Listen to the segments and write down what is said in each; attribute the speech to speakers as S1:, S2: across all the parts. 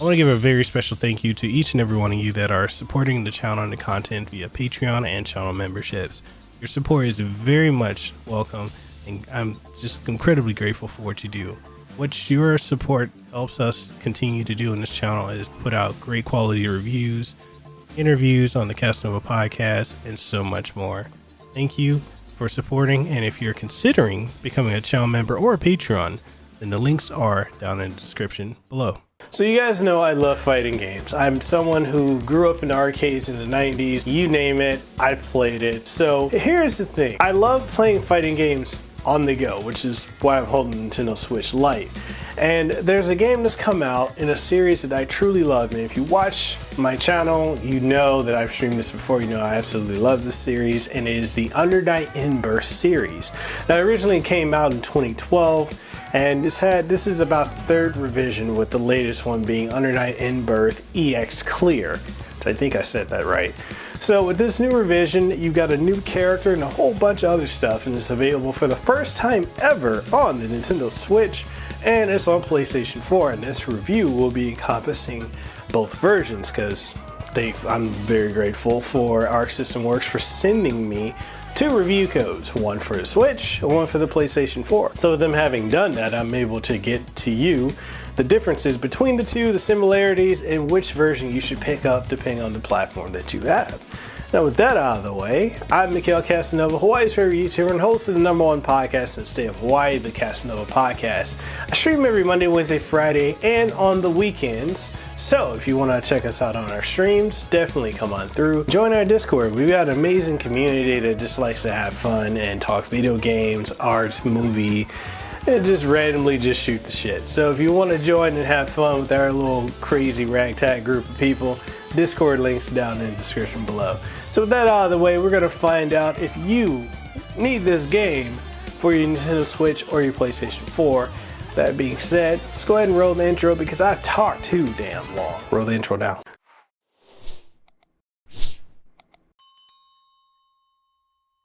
S1: I want to give a very special thank you to each and every one of you that are supporting the channel and the content via Patreon and channel memberships. Your support is very much welcome, and I'm just incredibly grateful for what you do. What your support helps us continue to do on this channel is put out great quality reviews, interviews on the Kasanova podcast, and so much more. Thank you for supporting, and if you're considering becoming a channel member or a Patreon, then the links are down in the description below. So you guys know I love fighting games. I'm someone who grew up in the arcades in the 90s. You name it, I've played it. So here's the thing. I love playing fighting games on the go, which is why I'm holding the Nintendo Switch Lite. And there's a game that's come out in a series that I truly love. And if you watch my channel, you know that I've streamed this before. You know I absolutely love this series, and it is the Under Night In-Birth series. Now, it originally came out in 2012. And this is about the third revision, with the latest one being Under Night In-Birth Exe Clear. I think I said that right. So with this new revision, you've got a new character and a whole bunch of other stuff, and it's available for the first time ever on the Nintendo Switch, and it's on PlayStation 4. And this review will be encompassing both versions, because I'm very grateful for Arc System Works for sending me 2 review codes, one for the Switch and one for the PlayStation 4. So with them having done that, I'm able to get to you the differences between the two, the similarities, and which version you should pick up depending on the platform that you have. Now with that out of the way, I'm Mekel, Kasanova, Hawaii's favorite YouTuber and host of the #1 podcast in the state of Hawaii, the Kasanova Podcast. I stream every Monday, Wednesday, Friday, and on the weekends. So if you want to check us out on our streams, definitely come on through. Join our Discord. We've got an amazing community that just likes to have fun and talk video games, art, movie, and just randomly just shoot the shit. So if you want to join and have fun with our little crazy ragtag group of people, Discord links down in the description below. So with that out of the way, we're going to find out if you need this game for your Nintendo Switch or your PlayStation 4. That being said, let's go ahead and roll the intro, because I've talked too damn long. Roll the intro now.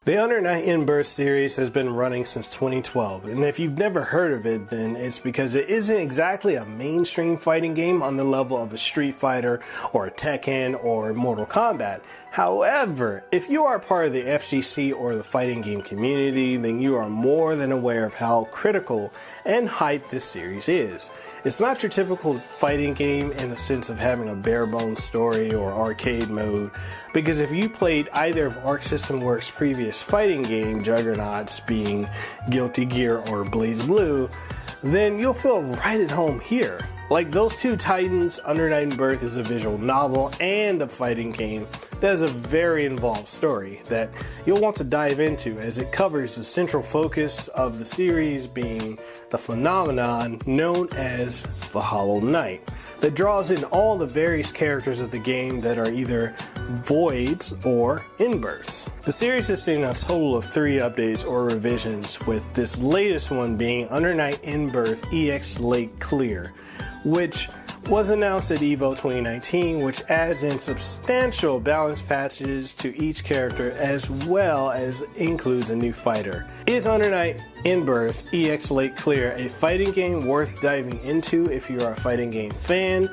S1: The Under Night In-Birth series has been running since 2012, and if you've never heard of it, then it's because it isn't exactly a mainstream fighting game on the level of a Street Fighter or a Tekken or Mortal Kombat. However, if you are part of the FGC or the fighting game community, then you are more than aware of how critical and hyped this series is. It's not your typical fighting game in the sense of having a bare bones story or arcade mode, because if you played either of Arc System Works' previous fighting game juggernauts, being Guilty Gear or BlazBlue, then you'll feel right at home here. Like those two titans, Under Night In-Birth is a visual novel and a fighting game that has a very involved story that you'll want to dive into, as it covers the central focus of the series being the phenomenon known as the Hollow Knight, that draws in all the various characters of the game that are either voids or in-births. The series has seen a total of 3 updates or revisions, with this latest one being Under Night In-Birth Exe Late Clear, which was announced at EVO 2019, which adds in substantial balance patches to each character, as well as includes a new fighter. Is Under Night In-Birth Exe Late Clear a fighting game worth diving into if you are a fighting game fan,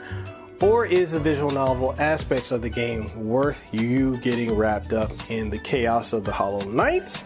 S1: or is the visual novel aspects of the game worth you getting wrapped up in the chaos of the Hollow Knight?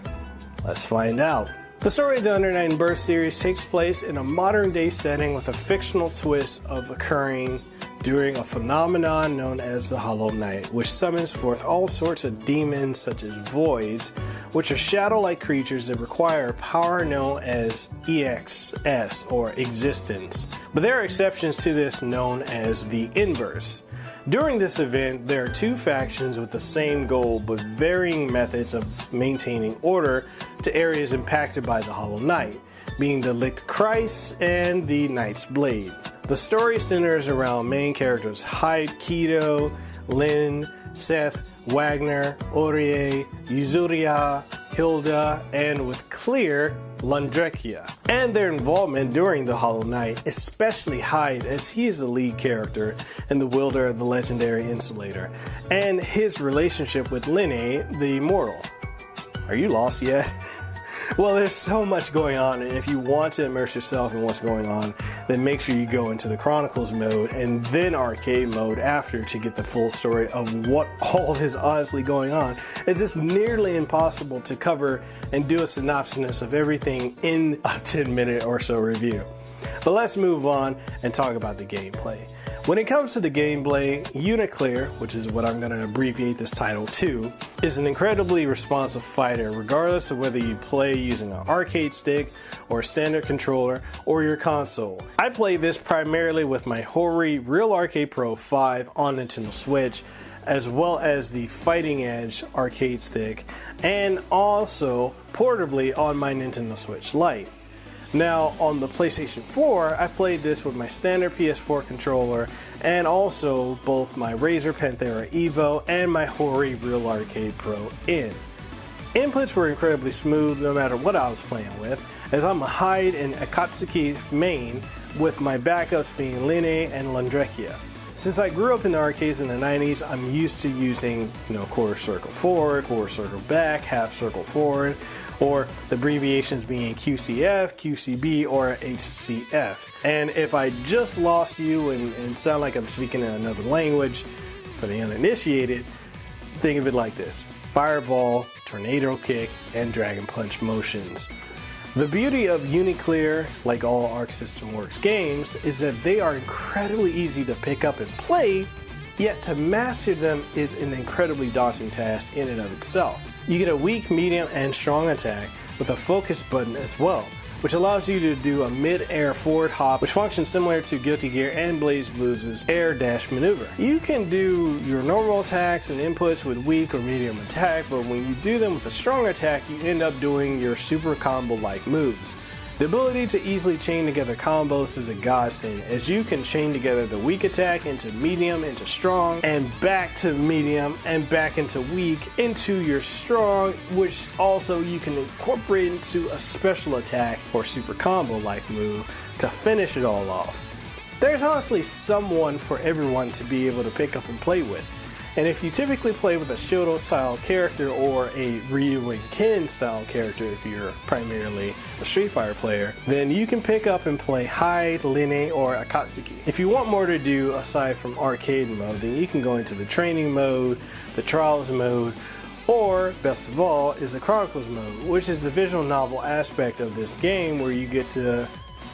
S1: Let's find out. The story of the Under Night In-Birth series takes place in a modern day setting, with a fictional twist of occurring during a phenomenon known as the Hollow Knight, which summons forth all sorts of demons such as voids, which are shadow-like creatures that require power known as EXS or existence. But there are exceptions to this, known as the In-Births. During this event, there are 2 factions with the same goal, but varying methods of maintaining order to areas impacted by the Hollow Knight, being the Licht Kreis and the Knight's Blade. The story centers around main characters Hyde, Kido, Lin, Seth, Wagner, Orie, Yuzuria, Hilda, and with Clear, Landrekia, and their involvement during the Hollow Knight, especially Hyde, as he is the lead character and the wielder of the legendary Insulator, and his relationship with Linne, the Immortal. Are you lost yet? Well, there's so much going on, and if you want to immerse yourself in what's going on, then make sure you go into the Chronicles mode and then arcade mode after to get the full story of what all is honestly going on. It's just nearly impossible to cover and do a synopsis of everything in a 10-minute or so review. But let's move on and talk about the gameplay. When it comes to the gameplay, UNICLR, which is what I'm going to abbreviate this title to, is an incredibly responsive fighter regardless of whether you play using an arcade stick or a standard controller or your console. I play this primarily with my Wolery Real Arcade Pro 5 on Nintendo Switch, as well as the Fighting Edge arcade stick, and also portably on my Nintendo Switch Lite. Now, on the PlayStation 4, I played this with my standard PS4 controller and also both my Razer Panthera Evo and my Wolery Real Arcade Pro N. Inputs were incredibly smooth no matter what I was playing with, as I'm a Hyde and Akatsuki main with my backups being Linne and Landrekia. Since I grew up in the arcades in the 90s, I'm used to using, quarter circle forward, quarter circle back, half circle forward, or the abbreviations being QCF, QCB, or HCF. And if I just lost you and sound like I'm speaking in another language, for the uninitiated, think of it like this: Fireball, Tornado Kick, and Dragon Punch motions. The beauty of UNICLR, like all Arc System Works games, is that they are incredibly easy to pick up and play, yet to master them is an incredibly daunting task in and of itself. You get a weak, medium, and strong attack with a focus button as well, which allows you to do a mid-air forward hop, which functions similar to Guilty Gear and BlazBlues' air dash maneuver. You can do your normal attacks and inputs with weak or medium attack, but when you do them with a strong attack, you end up doing your super combo-like moves. The ability to easily chain together combos is a godsend, as you can chain together the weak attack into medium, into strong, and back to medium, and back into weak, into your strong, which also you can incorporate into a special attack or super combo-like move to finish it all off. There's honestly someone for everyone to be able to pick up and play with. And if you typically play with a Shoto style character or a Ryu and Ken style character, if you're primarily a Street Fighter player, then you can pick up and play Hyde, Linne, or Akatsuki. If you want more to do aside from arcade mode, then you can go into the training mode, the trials mode, or best of all is the Chronicles mode, which is the visual novel aspect of this game where you get to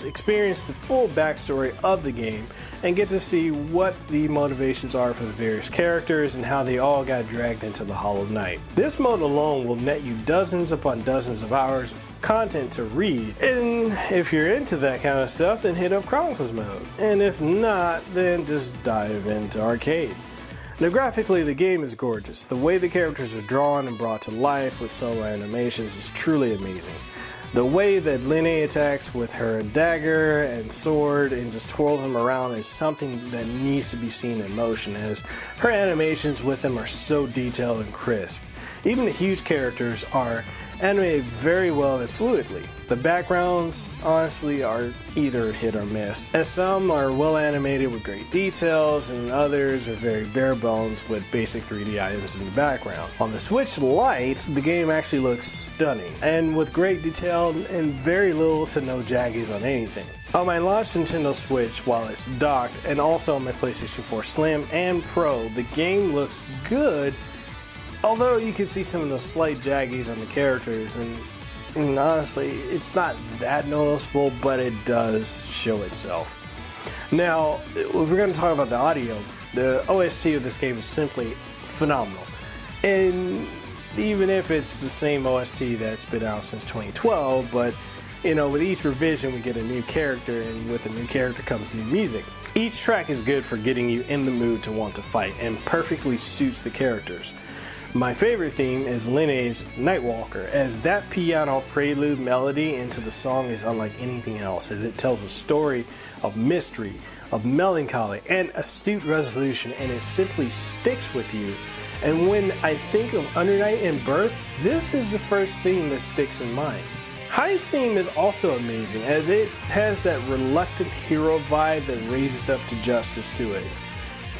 S1: experience the full backstory of the game and get to see what the motivations are for the various characters and how they all got dragged into the Hollow Knight. This mode alone will net you dozens upon dozens of hours of content to read, and if you're into that kind of stuff, then hit up Chronicles mode, and if not, then just dive into arcade. Now, graphically, the game is gorgeous. The way the characters are drawn and brought to life with solo animations is truly amazing. The way that Linne attacks with her dagger and sword and just twirls them around is something that needs to be seen in motion, as her animations with them are so detailed and crisp. Even the huge characters are animated very well and fluidly. The backgrounds, honestly, are either hit or miss, as some are well animated with great details and others are very bare bones with basic 3D items in the background. On the Switch Lite, the game actually looks stunning and with great detail and very little to no jaggies on anything. On my launch Nintendo Switch while it's docked, and also on my PlayStation 4 Slim and Pro, the game looks good, although you can see some of the slight jaggies on the characters, and honestly, it's not that noticeable, but it does show itself. Now, if we're going to talk about the audio, the OST of this game is simply phenomenal. And even if it's the same OST that's been out since 2012, but with each revision we get a new character, and with a new character comes new music. Each track is good for getting you in the mood to want to fight and perfectly suits the characters. My favorite theme is Linne's Nightwalker, as that piano prelude melody into the song is unlike anything else, as it tells a story of mystery, of melancholy, and astute resolution, and it simply sticks with you. And when I think of Under Night In-Birth, this is the first theme that sticks in mind. Hyde's theme is also amazing, as it has that reluctant hero vibe that raises up to justice to it.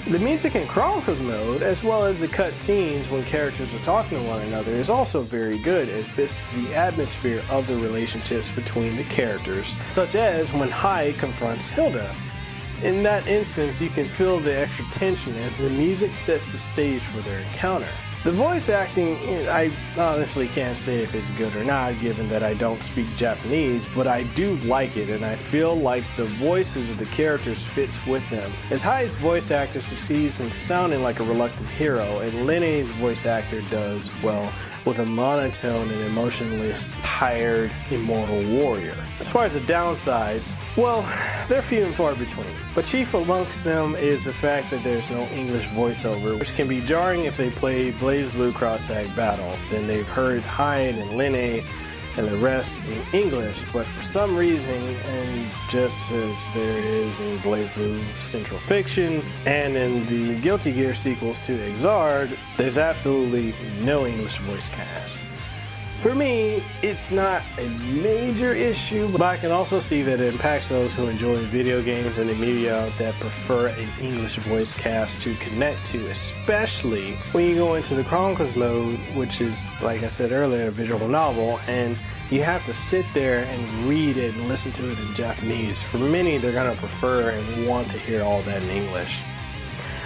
S1: The music in Chronicles Mode, as well as the cutscenes when characters are talking to one another, is also very good. It fits the atmosphere of the relationships between the characters, such as when Hyde confronts Hilda. In that instance, you can feel the extra tension as the music sets the stage for their encounter. The voice acting, I honestly can't say if it's good or not, given that I don't speak Japanese, but I do like it, and I feel like the voices of the characters fits with them. As Hyde's voice actor succeeds in sounding like a reluctant hero, and Linne's voice actor does, well, with a monotone and emotionless, tired, immortal warrior. As far as the downsides, well, they're few and far between. But chief amongst them is the fact that there's no English voiceover, which can be jarring if they play BlazBlue Cross-Tag Battle. Then they've heard Hyde and Linne and the rest in English, but for some reason, and just as there is in BlazBlue Central Fiction and in the Guilty Gear sequels to Exard, there's absolutely no English voice cast. For me, it's not a major issue, but I can also see that it impacts those who enjoy video games and the media that prefer an English voice cast to connect to, especially when you go into the Chronicles mode, which is, like I said earlier, a visual novel, and you have to sit there and read it and listen to it in Japanese. For many, they're going to prefer and want to hear all that in English.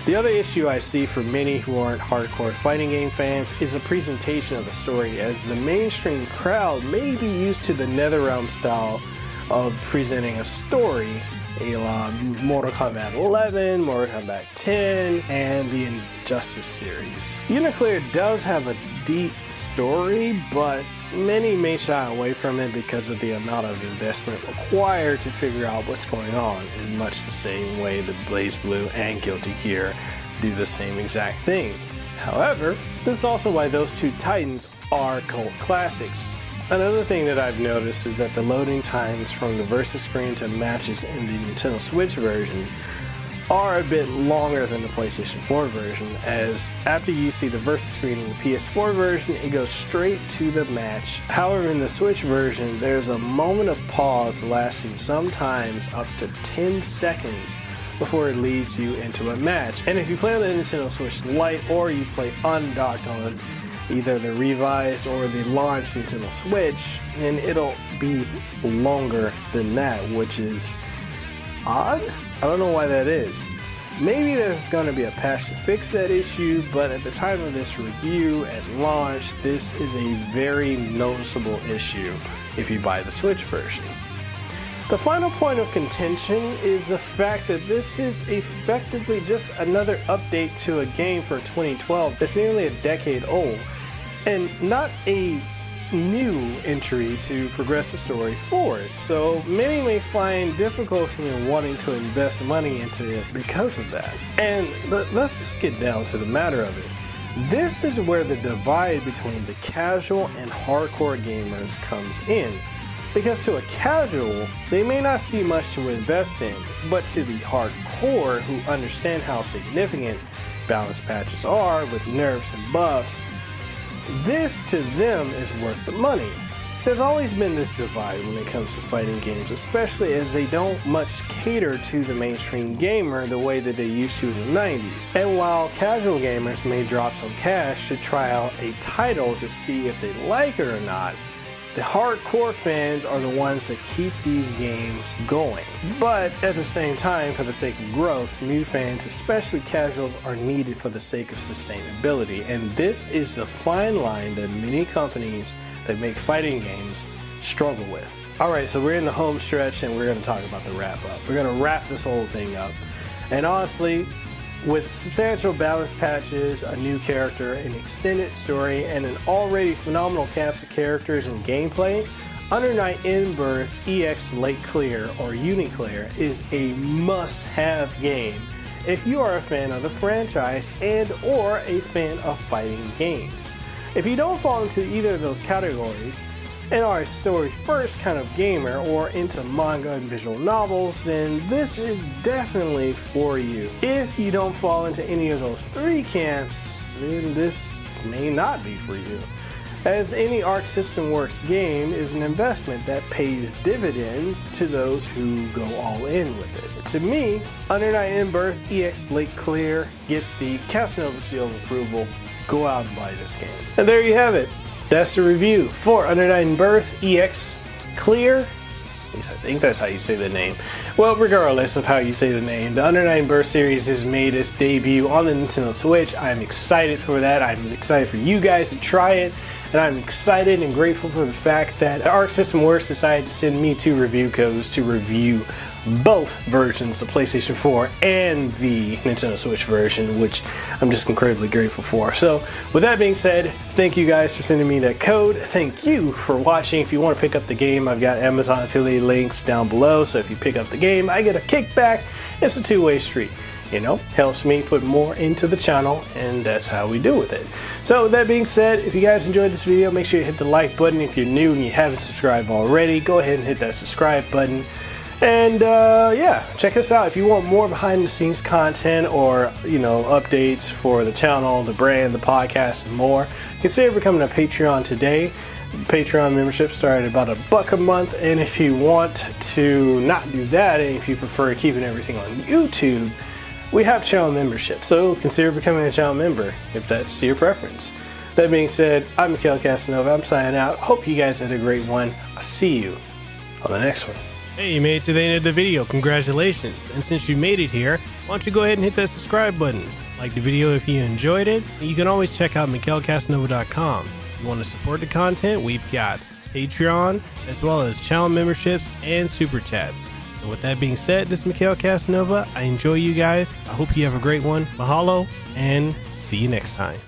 S1: The other issue I see for many who aren't hardcore fighting game fans is the presentation of the story, as the mainstream crowd may be used to the NetherRealm style of presenting a story, a la Mortal Kombat 11, Mortal Kombat 10, and the Injustice series. UNICLR does have a deep story, but many may shy away from it because of the amount of investment required to figure out what's going on, in much the same way that BlazBlue and Guilty Gear do the same exact thing. However, this is also why those two titans are cult classics. Another thing that I've noticed is that the loading times from the versus screen to matches in the Nintendo Switch version are a bit longer than the PlayStation 4 version, as after you see the versus screen in the PS4 version, it goes straight to the match. However, in the Switch version, there's a moment of pause lasting sometimes up to 10 seconds before it leads you into a match. And if you play on the Nintendo Switch Lite or you play undocked on either the revised or the launched Nintendo Switch, then it'll be longer than that, which is odd. I don't know why that is. Maybe there's going to be a patch to fix that issue, but at the time of this review at launch, this is a very noticeable issue if you buy the Switch version. The final point of contention is the fact that this is effectively just another update to a game for 2012 that's nearly a decade old, and not a new entry to progress the story forward. So many may find difficulty in wanting to invest money into it because of that. And let's just get down to the matter of it. This is where the divide between the casual and hardcore gamers comes in. Because to a casual, they may not see much to invest in, but to the hardcore who understand how significant balance patches are with nerfs and buffs, this to them is worth the money. There's always been this divide when it comes to fighting games, especially as they don't much cater to the mainstream gamer the way that they used to in the 90s. And while casual gamers may drop some cash to try out a title to see if they like it or not, the hardcore fans are the ones that keep these games going. But at the same time, for the sake of growth, new fans, especially casuals, are needed for the sake of sustainability. And this is the fine line that many companies that make fighting games struggle with. Alright, so we're in the home stretch and we're going to talk about the wrap up. We're going to wrap this whole thing up. And honestly, with substantial balance patches, a new character, an extended story, and an already phenomenal cast of characters and gameplay, Under Night In-Birth Exe Late Clear, or UNICLR, is a must-have game if you are a fan of the franchise and or a fan of fighting games. If you don't fall into either of those categories, and are a story-first kind of gamer or into manga and visual novels, then this is definitely for you. If you don't fall into any of those three camps, then this may not be for you. as any Arc System Works game is an investment that pays dividends to those who go all in with it. To me, Under Night In-Birth Exe Late Clear gets the Kasanova seal of approval. Go out and buy this game. And there you have it. That's the review for Under Night In-Birth Exe Clear. At least I think that's how you say the name. Well, regardless of how you say the name, the Under Night In-Birth series has made its debut on the Nintendo Switch. I'm excited for that. I'm excited for you guys to try it. And I'm excited and grateful for the fact that Arc System Works decided to send me 2 review codes to review both versions, the PlayStation 4 and the Nintendo Switch version, which I'm just incredibly grateful for. So with that being said, thank you guys for sending me that code. Thank you for watching. If you want to pick up the game, I've got Amazon affiliate links down below, so if you pick up the game, I get a kickback. It's a two-way street. You know, helps me put more into the channel, and that's how we do with it. So with that being said, if you guys enjoyed this video, make sure you hit the like button. If you're new and you haven't subscribed already, go ahead and hit that subscribe button. And yeah, check us out if you want more behind the scenes content, or you know, updates for the channel, the brand, the podcast, and more. Consider becoming a Patreon today. Patreon membership started at about $1 a month, and if you want to not do that, and if you prefer keeping everything on YouTube, we have channel membership, so consider becoming a channel member if that's your preference. That being said, I'm Mekel Kasanova. I'm signing out. Hope you guys had a great one. I'll see you on the next one. Hey, you made it to the end of the video. Congratulations. And since you made it here, why don't you go ahead and hit that subscribe button. Like the video if you enjoyed it. You can always check out MikelKasanova.com. If you want to support the content, we've got Patreon, as well as channel memberships and super chats. And with that being said, this is Mekel Kasanova. I enjoy you guys. I hope you have a great one. Mahalo, and see you next time.